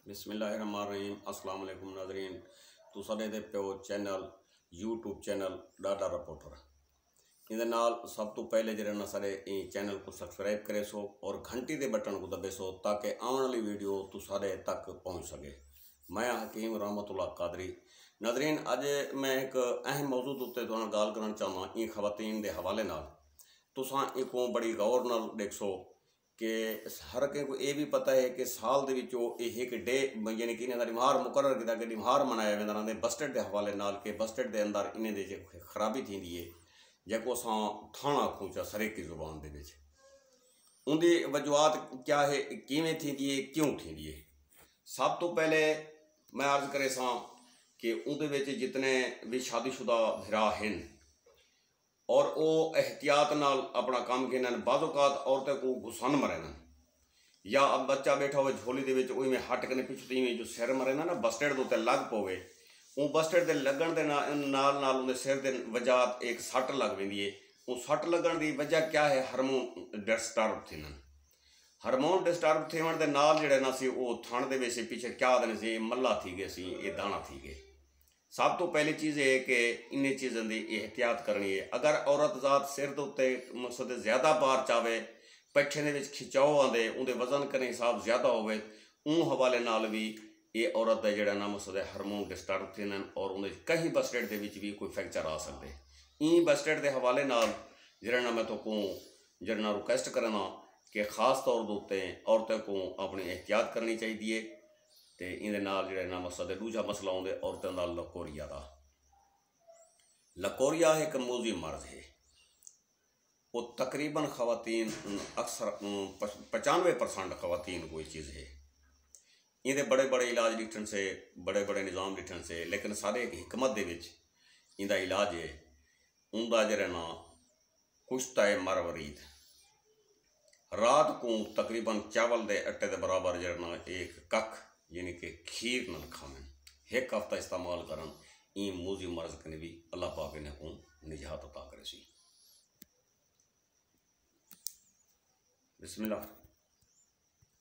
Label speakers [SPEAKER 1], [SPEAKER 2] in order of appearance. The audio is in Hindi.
[SPEAKER 1] बिस्मिल्लाहिर्रहमानिर्रहीम। अस्सलाम वालेकुम नाज़रीन। तुसां दे पियो channel YouTube channel data reporter इहदे नाल सब तो पहले जरा ना सारे चैनल को सब्सक्राइब करे सो और घंटी के बटन को दबे सो ताकि आने वाली वीडियो तुसारे तक पहुँच सके। मैं हकीम रहमतुल्लाह कादरी। नाज़रीन, अज मैं एक अहम मौजूद उत्ते तुहां गाल करना चाहना इन खवातीन के हवाले नाल। तुसां इको बड़ी गौर नाल देखो कि हर के को ये भी पता है कि साल एक डे यानी कि इन्हें दिमार मुकर्रर किया कि दिमार मनाया वेंदा रहंदे बस्टेड के हवाले नाल कि बस्टेड के अंदर इन्हें दे खराबी थींदी है जो असां थाना आखूँ चा सरेकी जुबान दे विच। उनकी वजूहत क्या है, किवें थींदी है, क्यों थींदी है। सब तो पहले मैं अर्ज करे सां कि उनके विच जितने भी शादीशुदा भिरा हैं और वो एहतियात नाल अपना काम के बाज़ौकात औरतें को घुसन मरे न या अब बच्चा बैठा हुए झोली दे विच में हट के पिछू इवें जो सिर मरे ना बस्टेड के उत्ते लग पवे वो बस्टेड के लगन के नाल उनके सिर के वजात एक सट लग पैंदी है। वो सट लगन की वजह क्या है, हार्मोन डिस्टर्ब थे। हार्मोन डिस्टर्ब थेवन के नाल जिहड़े ना सी वो थण दे विच पिछे क्या आखदे सी मल्ला थी गए सी, ये दाना थी गए। सब तो पहली चीज़ है कि इन्हें चीज़ों की एहतियात करनी है। अगर औरत ज़ात सिर के उत्ते मकसद ज़्यादा पार चावे, पट्ठे दे विच खिंचाव आंदे, उनके वजन करने हिसाब ज़्यादा होवे, उन हवाले नाल भी ये औरत का जोड़ा ना मकसद हार्मोन डिस्टर्ब थे और उन्हें कहीं बस्टेड के विच भी कोई फ्रैक्चर आ सकते। इन बस्टेड के हवाले नाल जरा ना मैं तो को जरा ना रिक्वेस्ट करना कि खास तौर के उत्ते औरतों को अपनी एहतियात करनी चाहिए। तो इहदे नाल जिहड़ा ना मकसद दूजा मसला आउंदे औरतों का लकोरिया का। लकोरिया एक मूजी मर्ज है। वो तकरीबन खवातीन अक्सर 95% खवातीन को ये चीज़ है। इहदे बड़े बड़े इलाज लिखण से, बड़े बड़े निज़ाम लिखण से, लेकिन सारे एक हिकमत दे विच इहदा इलाज है। उनका जरा ना कुश्ता मरवरीद रात को तकरीबन चावल के आटे के बराबर जरा ना एक कख यानी कि खीर न खावें, एक हफ्ता इस्तेमाल करन इन मूजी मर्ज के भी अल्लाह पाक ने को निजात अता करे सी। बिस्मिल्लाह।